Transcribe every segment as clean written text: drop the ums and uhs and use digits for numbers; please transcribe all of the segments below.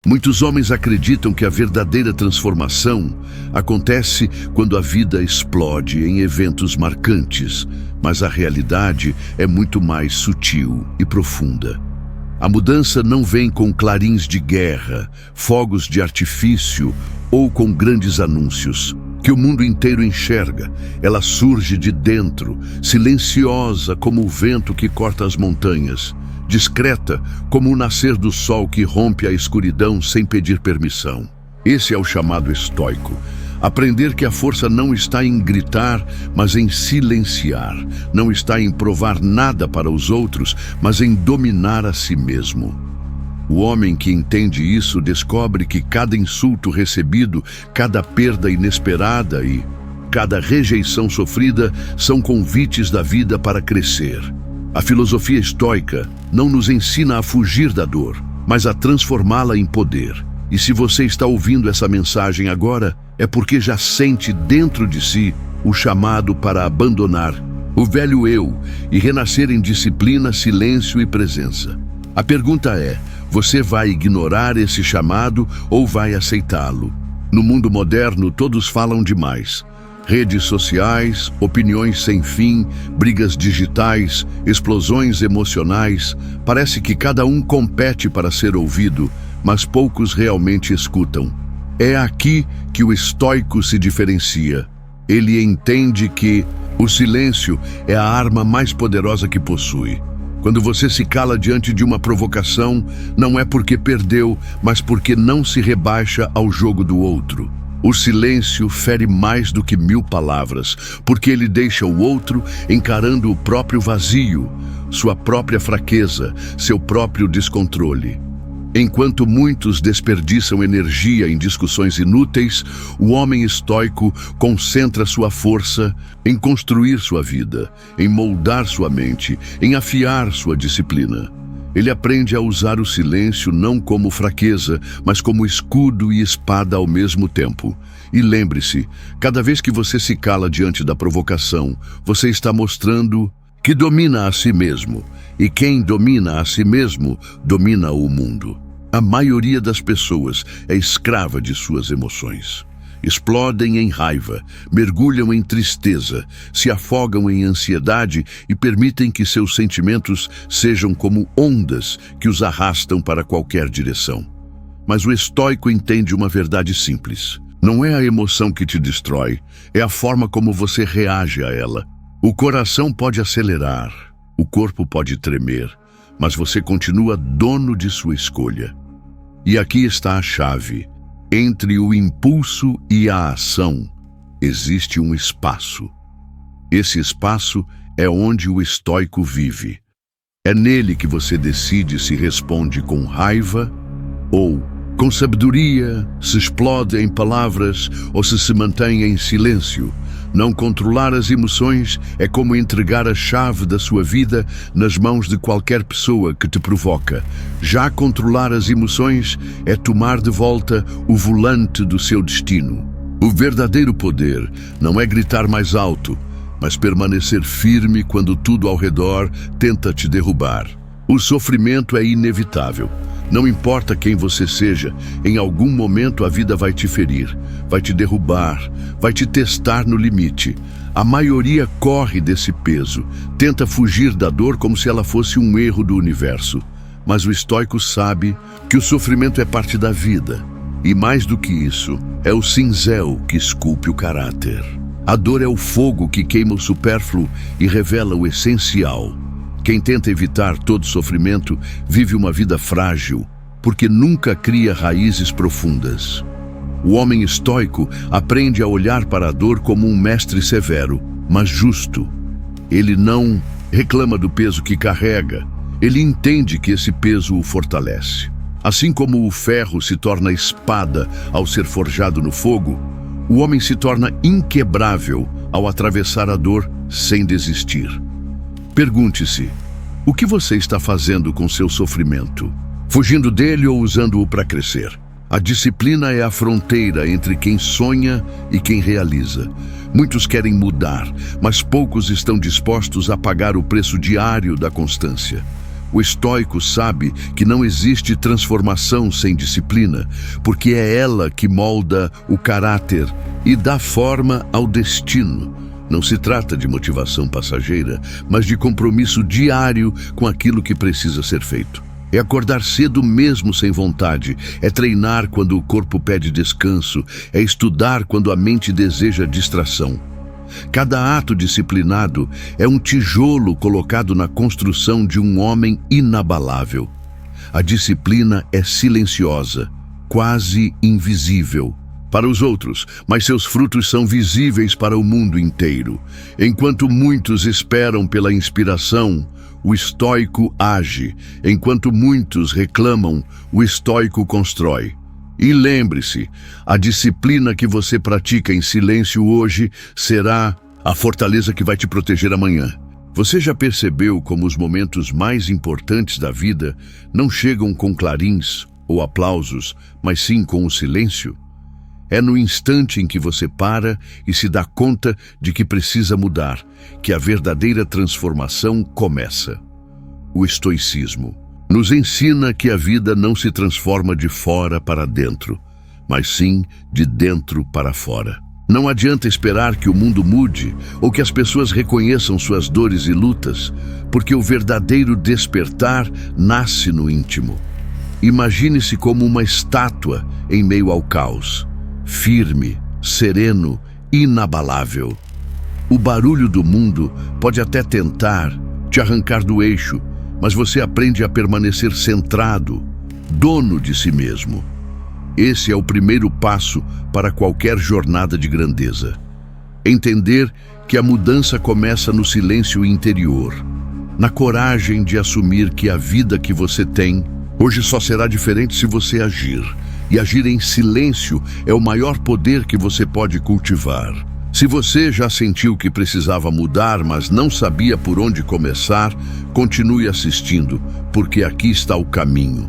Muitos homens acreditam que a verdadeira transformação acontece quando a vida explode em eventos marcantes, mas a realidade é muito mais sutil e profunda. A mudança não vem com clarins de guerra, fogos de artifício ou com grandes anúncios que o mundo inteiro enxerga. Ela surge de dentro, silenciosa como o vento que corta as montanhas, discreta como o nascer do sol que rompe a escuridão sem pedir permissão. Esse é o chamado estoico. Aprender que a força não está em gritar, mas em silenciar. Não está em provar nada para os outros, mas em dominar a si mesmo. O homem que entende isso descobre que cada insulto recebido, cada perda inesperada e cada rejeição sofrida são convites da vida para crescer. A filosofia estoica não nos ensina a fugir da dor, mas a transformá-la em poder. E se você está ouvindo essa mensagem agora, é porque já sente dentro de si o chamado para abandonar o velho eu e renascer em disciplina, silêncio e presença. A pergunta é: você vai ignorar esse chamado ou vai aceitá-lo? No mundo moderno, todos falam demais. Redes sociais, opiniões sem fim, brigas digitais, explosões emocionais. Parece que cada um compete para ser ouvido, mas poucos realmente escutam. É aqui que o estoico se diferencia. Ele entende que o silêncio é a arma mais poderosa que possui. Quando você se cala diante de uma provocação, não é porque perdeu, mas porque não se rebaixa ao jogo do outro. O silêncio fere mais do que 1000 palavras, porque ele deixa o outro encarando o próprio vazio, sua própria fraqueza, seu próprio descontrole. Enquanto muitos desperdiçam energia em discussões inúteis, o homem estoico concentra sua força em construir sua vida, em moldar sua mente, em afiar sua disciplina. Ele aprende a usar o silêncio não como fraqueza, mas como escudo e espada ao mesmo tempo. E lembre-se, cada vez que você se cala diante da provocação, você está mostrando que domina a si mesmo. E quem domina a si mesmo, domina o mundo. A maioria das pessoas é escrava de suas emoções. Explodem em raiva, mergulham em tristeza, se afogam em ansiedade e permitem que seus sentimentos sejam como ondas que os arrastam para qualquer direção. Mas o estoico entende uma verdade simples. Não é a emoção que te destrói, é a forma como você reage a ela. O coração pode acelerar, o corpo pode tremer, mas você continua dono de sua escolha. E aqui está a chave. Entre o impulso e a ação, existe um espaço. Esse espaço é onde o estoico vive. É nele que você decide se responde com raiva ou com sabedoria, se explode em palavras ou se mantém em silêncio. Não controlar as emoções é como entregar a chave da sua vida nas mãos de qualquer pessoa que te provoca. Já controlar as emoções é tomar de volta o volante do seu destino. O verdadeiro poder não é gritar mais alto, mas permanecer firme quando tudo ao redor tenta te derrubar. O sofrimento é inevitável. Não importa quem você seja, em algum momento a vida vai te ferir, vai te derrubar, vai te testar no limite. A maioria corre desse peso, tenta fugir da dor como se ela fosse um erro do universo. Mas o estoico sabe que o sofrimento é parte da vida. E mais do que isso, é o cinzel que esculpe o caráter. A dor é o fogo que queima o supérfluo e revela o essencial. Quem tenta evitar todo sofrimento vive uma vida frágil, porque nunca cria raízes profundas. O homem estoico aprende a olhar para a dor como um mestre severo, mas justo. Ele não reclama do peso que carrega, ele entende que esse peso o fortalece. Assim como o ferro se torna espada ao ser forjado no fogo, o homem se torna inquebrável ao atravessar a dor sem desistir. Pergunte-se, o que você está fazendo com seu sofrimento? Fugindo dele ou usando-o para crescer? A disciplina é a fronteira entre quem sonha e quem realiza. Muitos querem mudar, mas poucos estão dispostos a pagar o preço diário da constância. O estoico sabe que não existe transformação sem disciplina, porque é ela que molda o caráter e dá forma ao destino. Não se trata de motivação passageira, mas de compromisso diário com aquilo que precisa ser feito. É acordar cedo mesmo sem vontade, é treinar quando o corpo pede descanso, é estudar quando a mente deseja distração. Cada ato disciplinado é um tijolo colocado na construção de um homem inabalável. A disciplina é silenciosa, quase invisível para os outros, mas seus frutos são visíveis para o mundo inteiro. Enquanto muitos esperam pela inspiração, o estoico age. Enquanto muitos reclamam, o estoico constrói. E lembre-se, a disciplina que você pratica em silêncio hoje será a fortaleza que vai te proteger amanhã. Você já percebeu como os momentos mais importantes da vida não chegam com clarins ou aplausos, mas sim com o silêncio? É no instante em que você para e se dá conta de que precisa mudar, que a verdadeira transformação começa. O estoicismo nos ensina que a vida não se transforma de fora para dentro, mas sim de dentro para fora. Não adianta esperar que o mundo mude ou que as pessoas reconheçam suas dores e lutas, porque o verdadeiro despertar nasce no íntimo. Imagine-se como uma estátua em meio ao caos, firme, sereno, inabalável. O barulho do mundo pode até tentar te arrancar do eixo, mas você aprende a permanecer centrado, dono de si mesmo. Esse é o primeiro passo para qualquer jornada de grandeza. Entender que a mudança começa no silêncio interior, na coragem de assumir que a vida que você tem hoje só será diferente se você agir. E agir em silêncio é o maior poder que você pode cultivar. Se você já sentiu que precisava mudar, mas não sabia por onde começar, continue assistindo, porque aqui está o caminho.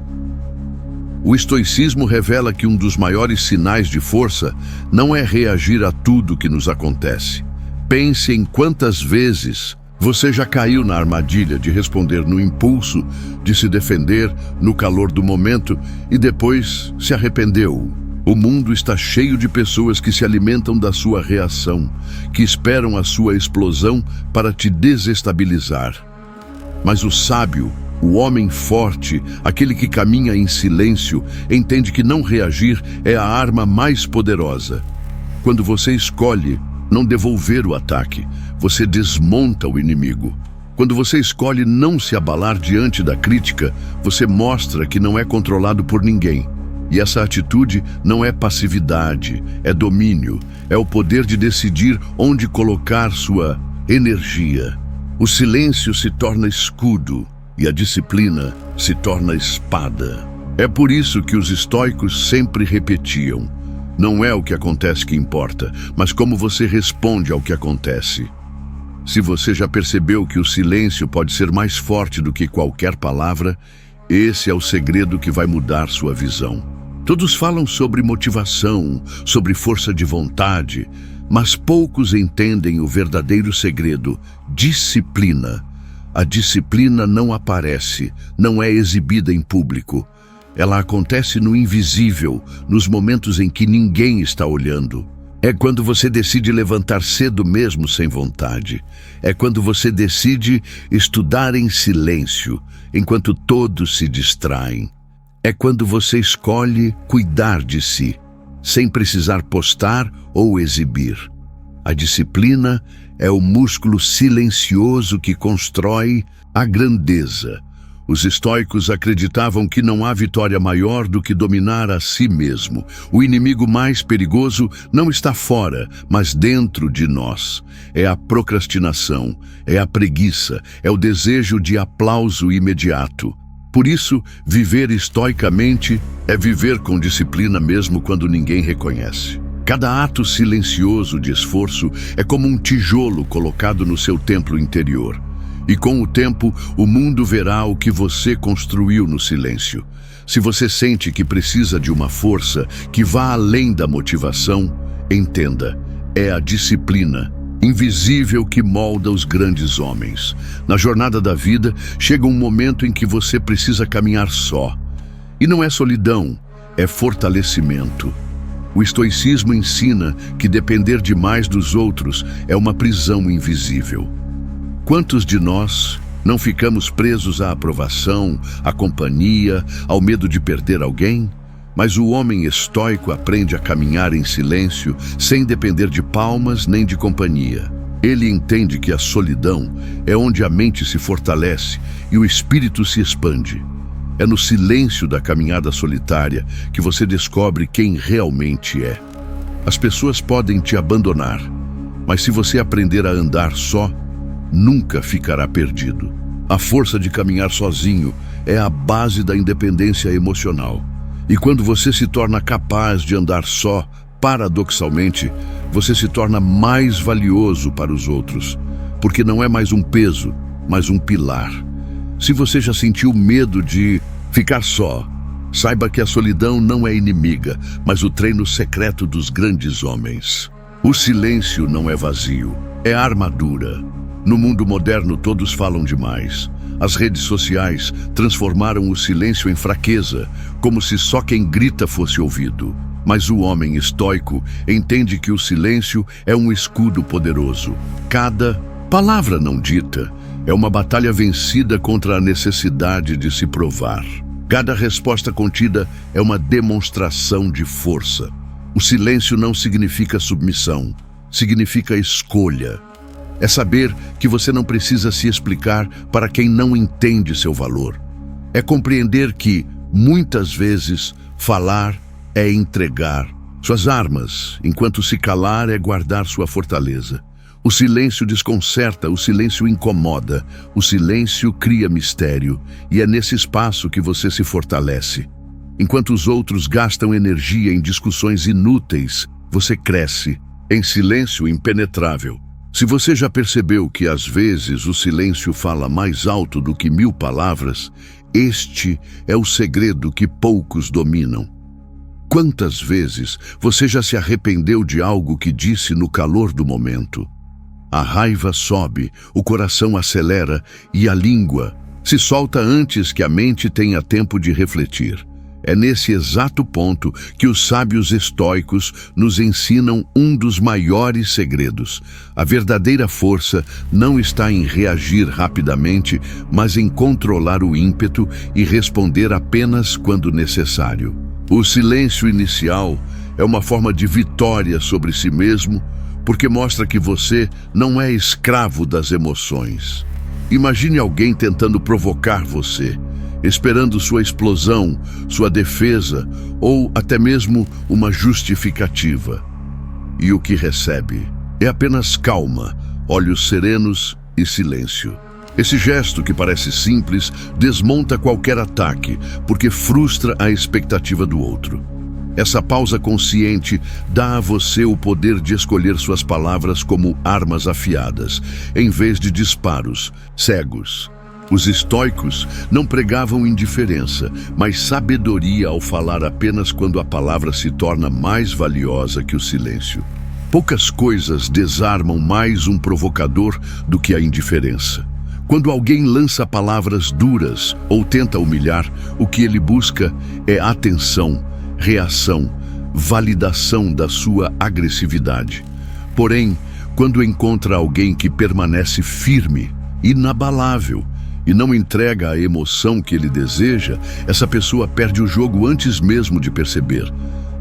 O estoicismo revela que um dos maiores sinais de força não é reagir a tudo que nos acontece. Pense em quantas vezes você já caiu na armadilha de responder no impulso, de se defender no calor do momento e depois se arrependeu. O mundo está cheio de pessoas que se alimentam da sua reação, que esperam a sua explosão para te desestabilizar. Mas o sábio, o homem forte, aquele que caminha em silêncio, entende que não reagir é a arma mais poderosa. Quando você escolhe não devolver o ataque, você desmonta o inimigo. Quando você escolhe não se abalar diante da crítica, você mostra que não é controlado por ninguém. E essa atitude não é passividade, é domínio, é o poder de decidir onde colocar sua energia. O silêncio se torna escudo e a disciplina se torna espada. É por isso que os estoicos sempre repetiam: não é o que acontece que importa, mas como você responde ao que acontece. Se você já percebeu que o silêncio pode ser mais forte do que qualquer palavra, esse é o segredo que vai mudar sua visão. Todos falam sobre motivação, sobre força de vontade, mas poucos entendem o verdadeiro segredo: disciplina. A disciplina não aparece, não é exibida em público. Ela acontece no invisível, nos momentos em que ninguém está olhando. É quando você decide levantar cedo mesmo sem vontade. É quando você decide estudar em silêncio, enquanto todos se distraem. É quando você escolhe cuidar de si, sem precisar postar ou exibir. A disciplina é o músculo silencioso que constrói a grandeza. Os estoicos acreditavam que não há vitória maior do que dominar a si mesmo. O inimigo mais perigoso não está fora, mas dentro de nós. É a procrastinação, é a preguiça, é o desejo de aplauso imediato. Por isso, viver estoicamente é viver com disciplina mesmo quando ninguém reconhece. Cada ato silencioso de esforço é como um tijolo colocado no seu templo interior. E com o tempo, o mundo verá o que você construiu no silêncio. Se você sente que precisa de uma força que vá além da motivação, entenda, é a disciplina invisível que molda os grandes homens. Na jornada da vida, chega um momento em que você precisa caminhar só. E não é solidão, é fortalecimento. O estoicismo ensina que depender demais dos outros é uma prisão invisível. Quantos de nós não ficamos presos à aprovação, à companhia, ao medo de perder alguém? Mas o homem estoico aprende a caminhar em silêncio, sem depender de palmas nem de companhia. Ele entende que a solidão é onde a mente se fortalece e o espírito se expande. É no silêncio da caminhada solitária que você descobre quem realmente é. As pessoas podem te abandonar, mas se você aprender a andar só, nunca ficará perdido. A força de caminhar sozinho é a base da independência emocional. E quando você se torna capaz de andar só, paradoxalmente, você se torna mais valioso para os outros, porque não é mais um peso, mas um pilar. Se você já sentiu medo de ficar só, saiba que a solidão não é inimiga, mas o treino secreto dos grandes homens. O silêncio não é vazio, é armadura. No mundo moderno, todos falam demais. As redes sociais transformaram o silêncio em fraqueza, como se só quem grita fosse ouvido. Mas o homem estoico entende que o silêncio é um escudo poderoso. Cada palavra não dita é uma batalha vencida contra a necessidade de se provar. Cada resposta contida é uma demonstração de força. O silêncio não significa submissão, significa escolha. É saber que você não precisa se explicar para quem não entende seu valor. É compreender que, muitas vezes, falar é entregar suas armas, enquanto se calar é guardar sua fortaleza. O silêncio desconcerta, o silêncio incomoda, o silêncio cria mistério, e é nesse espaço que você se fortalece. Enquanto os outros gastam energia em discussões inúteis, você cresce, em silêncio impenetrável. Se você já percebeu que às vezes o silêncio fala mais alto do que 1000 palavras, este é o segredo que poucos dominam. Quantas vezes você já se arrependeu de algo que disse no calor do momento? A raiva sobe, o coração acelera e a língua se solta antes que a mente tenha tempo de refletir. É nesse exato ponto que os sábios estoicos nos ensinam um dos maiores segredos. A verdadeira força não está em reagir rapidamente, mas em controlar o ímpeto e responder apenas quando necessário. O silêncio inicial é uma forma de vitória sobre si mesmo, porque mostra que você não é escravo das emoções. Imagine alguém tentando provocar você, esperando sua explosão, sua defesa ou até mesmo uma justificativa. E o que recebe é apenas calma, olhos serenos e silêncio. Esse gesto, que parece simples, desmonta qualquer ataque, porque frustra a expectativa do outro. Essa pausa consciente dá a você o poder de escolher suas palavras como armas afiadas, em vez de disparos cegos. Os estoicos não pregavam indiferença, mas sabedoria ao falar apenas quando a palavra se torna mais valiosa que o silêncio. Poucas coisas desarmam mais um provocador do que a indiferença. Quando alguém lança palavras duras ou tenta humilhar, o que ele busca é atenção, reação, validação da sua agressividade. Porém, quando encontra alguém que permanece firme, inabalável, e não entrega a emoção que ele deseja, essa pessoa perde o jogo antes mesmo de perceber.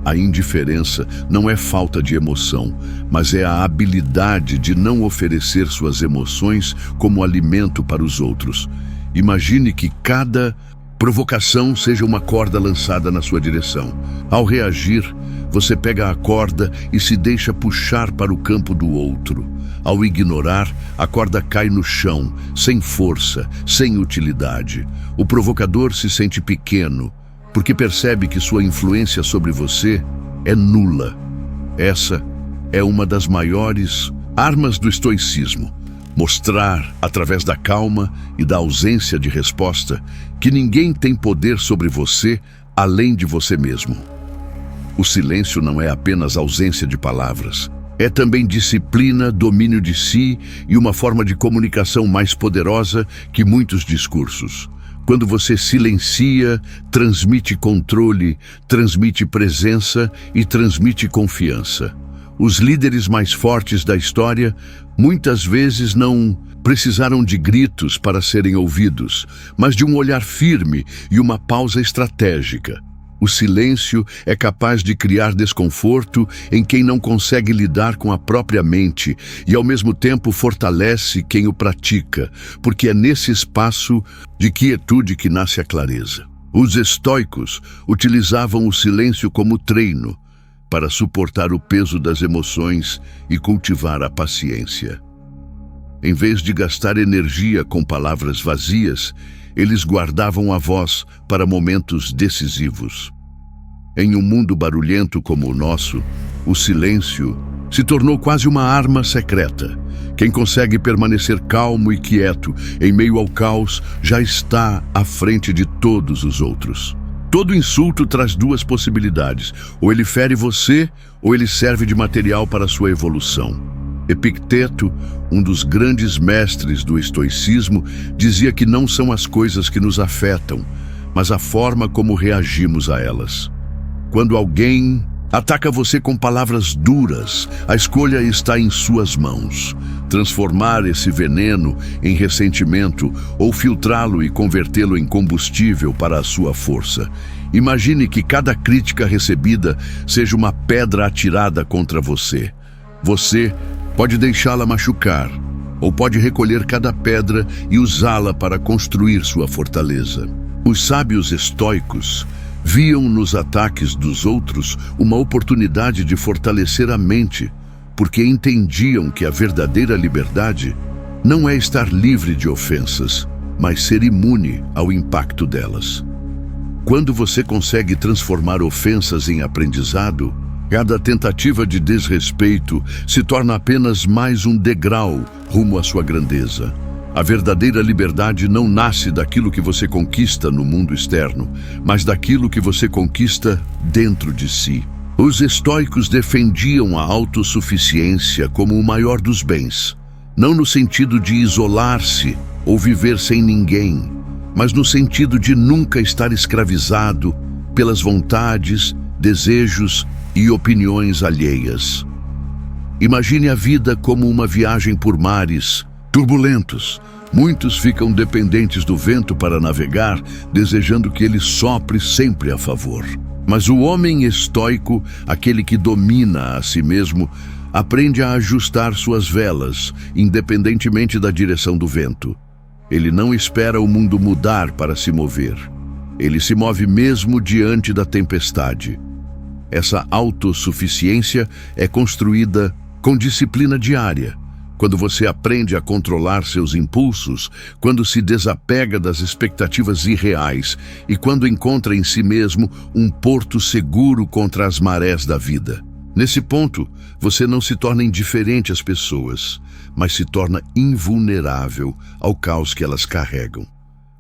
A indiferença não é falta de emoção, mas é a habilidade de não oferecer suas emoções como alimento para os outros. Imagine que cada provocação seja uma corda lançada na sua direção. Ao reagir, você pega a corda e se deixa puxar para o campo do outro. Ao ignorar, a corda cai no chão, sem força, sem utilidade. O provocador se sente pequeno, porque percebe que sua influência sobre você é nula. Essa é uma das maiores armas do estoicismo. Mostrar, através da calma e da ausência de resposta, que ninguém tem poder sobre você além de você mesmo. O silêncio não é apenas ausência de palavras, É também disciplina, domínio de si e uma forma de comunicação mais poderosa que muitos discursos. Quando você silencia, transmite controle, transmite presença e transmite confiança. Os líderes mais fortes da história muitas vezes não precisaram de gritos para serem ouvidos, mas de um olhar firme e uma pausa estratégica. O silêncio é capaz de criar desconforto em quem não consegue lidar com a própria mente e, ao mesmo tempo, fortalece quem o pratica, porque é nesse espaço de quietude que nasce a clareza. Os estoicos utilizavam o silêncio como treino para suportar o peso das emoções e cultivar a paciência. Em vez de gastar energia com palavras vazias, eles guardavam a voz para momentos decisivos. Em um mundo barulhento como o nosso, o silêncio se tornou quase uma arma secreta. Quem consegue permanecer calmo e quieto em meio ao caos já está à frente de todos os outros. Todo insulto traz duas possibilidades: ou ele fere você, ou ele serve de material para sua evolução. Epicteto, um dos grandes mestres do estoicismo, dizia que não são as coisas que nos afetam, mas a forma como reagimos a elas. Quando alguém ataca você com palavras duras, a escolha está em suas mãos. Transformar esse veneno em ressentimento ou filtrá-lo e convertê-lo em combustível para a sua força. Imagine que cada crítica recebida seja uma pedra atirada contra você. Você pode deixá-la machucar, ou pode recolher cada pedra e usá-la para construir sua fortaleza. Os sábios estoicos viam nos ataques dos outros uma oportunidade de fortalecer a mente, porque entendiam que a verdadeira liberdade não é estar livre de ofensas, mas ser imune ao impacto delas. Quando você consegue transformar ofensas em aprendizado, cada tentativa de desrespeito se torna apenas mais um degrau rumo à sua grandeza. A verdadeira liberdade não nasce daquilo que você conquista no mundo externo, mas daquilo que você conquista dentro de si. Os estoicos defendiam a autossuficiência como o maior dos bens, não no sentido de isolar-se ou viver sem ninguém, mas no sentido de nunca estar escravizado pelas vontades, desejos e opiniões alheias. Imagine a vida como uma viagem por mares turbulentos. Muitos ficam dependentes do vento para navegar, desejando que ele sopre sempre a favor. Mas o homem estoico, aquele que domina a si mesmo, aprende a ajustar suas velas, independentemente da direção do vento. Ele não espera o mundo mudar para se mover. Ele se move mesmo diante da tempestade. Essa autossuficiência é construída com disciplina diária. Quando você aprende a controlar seus impulsos, quando se desapega das expectativas irreais e quando encontra em si mesmo um porto seguro contra as marés da vida. Nesse ponto, você não se torna indiferente às pessoas, mas se torna invulnerável ao caos que elas carregam.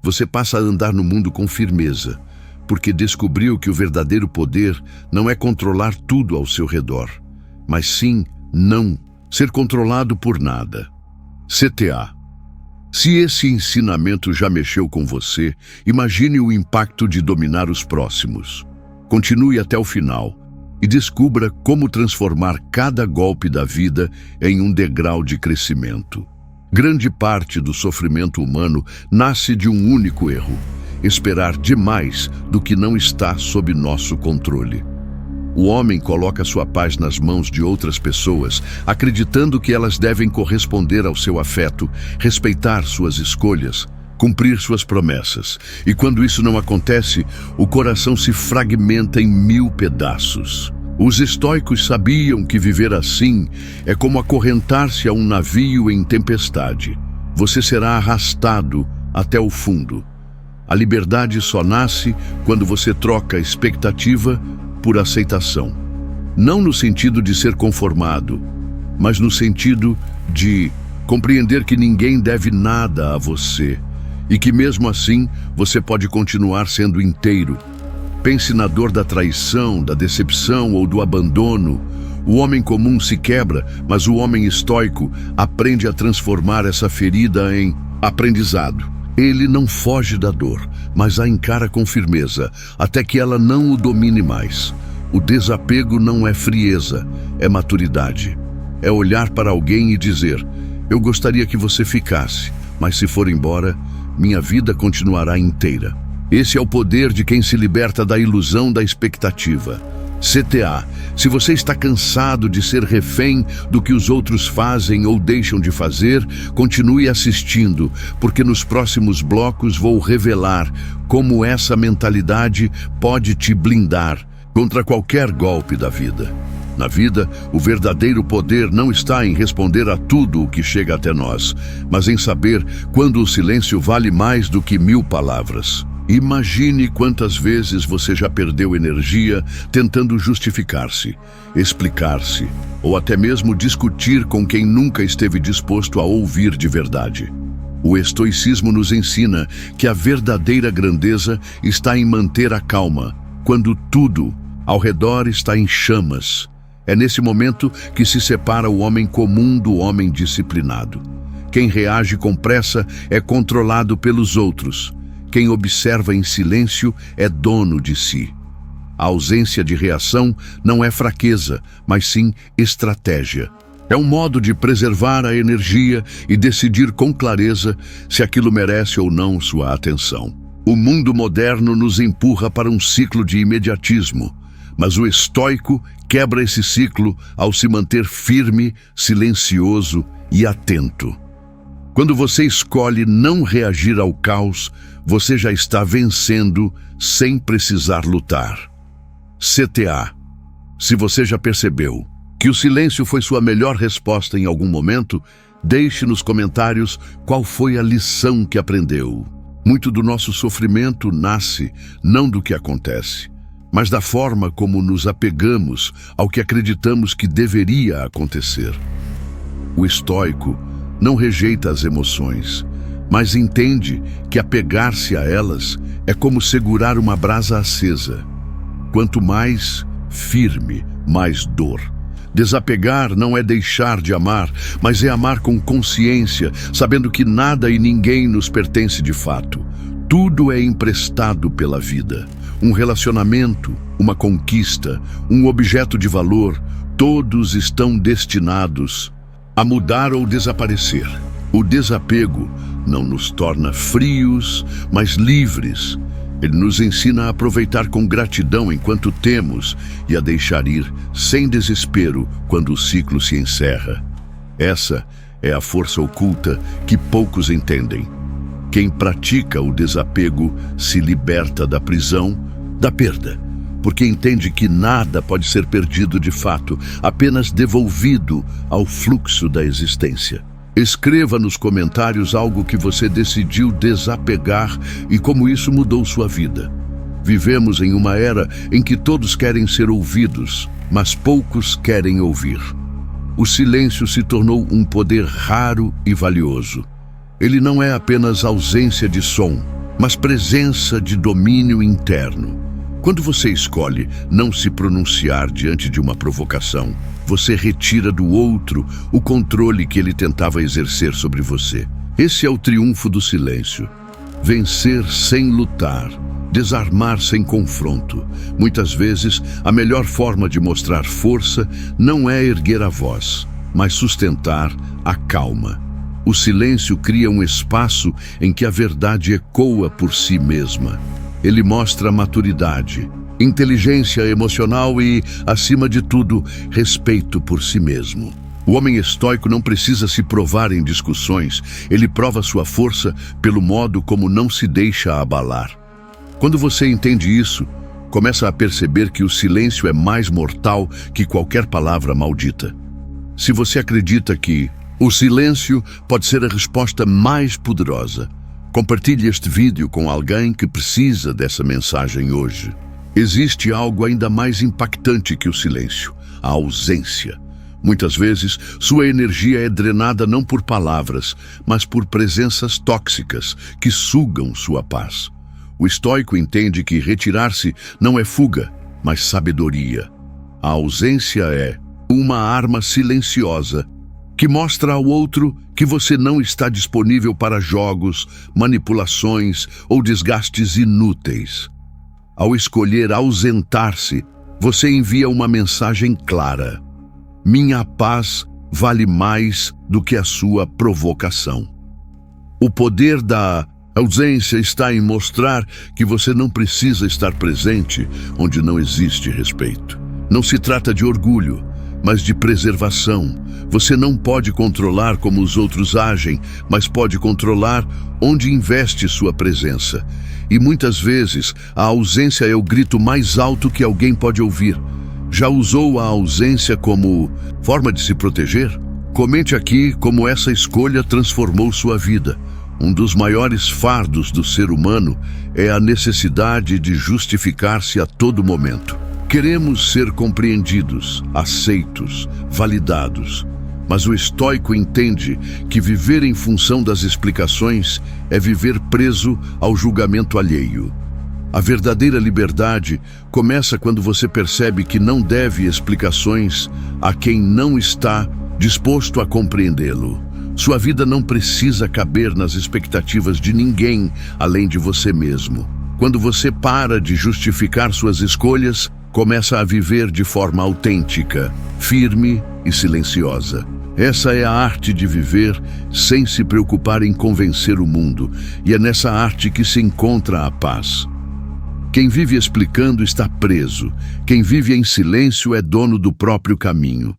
Você passa a andar no mundo com firmeza, porque descobriu que o verdadeiro poder não é controlar tudo ao seu redor, mas sim não ser controlado por nada. CTA. Se esse ensinamento já mexeu com você, imagine o impacto de dominar os próximos. Continue até o final e descubra como transformar cada golpe da vida em um degrau de crescimento. Grande parte do sofrimento humano nasce de um único erro: esperar demais do que não está sob nosso controle. O homem coloca sua paz nas mãos de outras pessoas, acreditando que elas devem corresponder ao seu afeto, respeitar suas escolhas, cumprir suas promessas. E quando isso não acontece, o coração se fragmenta em 1000 pedaços. Os estoicos sabiam que viver assim é como acorrentar-se a um navio em tempestade. Você será arrastado até o fundo. A liberdade só nasce quando você troca a expectativa por aceitação. Não no sentido de ser conformado, mas no sentido de compreender que ninguém deve nada a você e que mesmo assim você pode continuar sendo inteiro. Pense na dor da traição, da decepção ou do abandono. O homem comum se quebra, mas o homem estoico aprende a transformar essa ferida em aprendizado. Ele não foge da dor, mas a encara com firmeza, até que ela não o domine mais. O desapego não é frieza, é maturidade. É olhar para alguém e dizer: eu gostaria que você ficasse, mas se for embora, minha vida continuará inteira. Esse é o poder de quem se liberta da ilusão da expectativa. CTA. Se você está cansado de ser refém do que os outros fazem ou deixam de fazer, continue assistindo, porque nos próximos blocos vou revelar como essa mentalidade pode te blindar contra qualquer golpe da vida. Na vida, o verdadeiro poder não está em responder a tudo o que chega até nós, mas em saber quando o silêncio vale mais do que 1000 palavras. Imagine quantas vezes você já perdeu energia tentando justificar-se, explicar-se, ou até mesmo discutir com quem nunca esteve disposto a ouvir de verdade. O estoicismo nos ensina que a verdadeira grandeza está em manter a calma, quando tudo ao redor está em chamas. É nesse momento que se separa o homem comum do homem disciplinado. Quem reage com pressa é controlado pelos outros. Quem observa em silêncio é dono de si. A ausência de reação não é fraqueza, mas sim estratégia. É um modo de preservar a energia e decidir com clareza se aquilo merece ou não sua atenção. O mundo moderno nos empurra para um ciclo de imediatismo, mas o estoico quebra esse ciclo ao se manter firme, silencioso e atento. Quando você escolhe não reagir ao caos, você já está vencendo sem precisar lutar. CTA. Se você já percebeu que o silêncio foi sua melhor resposta em algum momento, deixe nos comentários qual foi a lição que aprendeu. Muito do nosso sofrimento nasce não do que acontece, mas da forma como nos apegamos ao que acreditamos que deveria acontecer. O estoico não rejeita as emoções, mas entende que apegar-se a elas é como segurar uma brasa acesa. Quanto mais firme, mais dor. Desapegar não é deixar de amar, mas é amar com consciência, sabendo que nada e ninguém nos pertence de fato. Tudo é emprestado pela vida. Um relacionamento, uma conquista, um objeto de valor, todos estão destinados a mudar ou desaparecer. O desapego não nos torna frios, mas livres. Ele nos ensina a aproveitar com gratidão enquanto temos e a deixar ir sem desespero quando o ciclo se encerra. Essa é a força oculta que poucos entendem. Quem pratica o desapego se liberta da prisão, da perda, porque entende que nada pode ser perdido de fato, apenas devolvido ao fluxo da existência. Escreva nos comentários algo que você decidiu desapegar e como isso mudou sua vida. Vivemos em uma era em que todos querem ser ouvidos, mas poucos querem ouvir. O silêncio se tornou um poder raro e valioso. Ele não é apenas ausência de som, mas presença de domínio interno. Quando você escolhe não se pronunciar diante de uma provocação, você retira do outro o controle que ele tentava exercer sobre você. Esse é o triunfo do silêncio. Vencer sem lutar, desarmar sem confronto. Muitas vezes, a melhor forma de mostrar força não é erguer a voz, mas sustentar a calma. O silêncio cria um espaço em que a verdade ecoa por si mesma. Ele mostra maturidade, inteligência emocional e, acima de tudo, respeito por si mesmo. O homem estoico não precisa se provar em discussões, ele prova sua força pelo modo como não se deixa abalar. Quando você entende isso, começa a perceber que o silêncio é mais mortal que qualquer palavra maldita. Se você acredita que o silêncio pode ser a resposta mais poderosa, compartilhe este vídeo com alguém que precisa dessa mensagem hoje. Existe algo ainda mais impactante que o silêncio: a ausência. Muitas vezes, sua energia é drenada não por palavras, mas por presenças tóxicas que sugam sua paz. O estoico entende que retirar-se não é fuga, mas sabedoria. A ausência é uma arma silenciosa que mostra ao outro que você não está disponível para jogos, manipulações ou desgastes inúteis. Ao escolher ausentar-se, você envia uma mensagem clara: minha paz vale mais do que a sua provocação. O poder da ausência está em mostrar que você não precisa estar presente onde não existe respeito. Não se trata de orgulho, mas de preservação. Você não pode controlar como os outros agem, mas pode controlar onde investe sua presença. E muitas vezes, a ausência é o grito mais alto que alguém pode ouvir. Já usou a ausência como forma de se proteger? Comente aqui como essa escolha transformou sua vida. Um dos maiores fardos do ser humano é a necessidade de justificar-se a todo momento. Queremos ser compreendidos, aceitos, validados. Mas o estoico entende que viver em função das explicações é viver preso ao julgamento alheio. A verdadeira liberdade começa quando você percebe que não deve explicações a quem não está disposto a compreendê-lo. Sua vida não precisa caber nas expectativas de ninguém além de você mesmo. Quando você para de justificar suas escolhas, começa a viver de forma autêntica, firme e silenciosa. Essa é a arte de viver sem se preocupar em convencer o mundo, e é nessa arte que se encontra a paz. Quem vive explicando está preso. Quem vive em silêncio é dono do próprio caminho.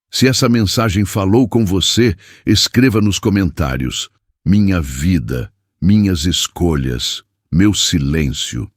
Se essa mensagem falou com você, escreva nos comentários: minha vida, minhas escolhas, meu silêncio.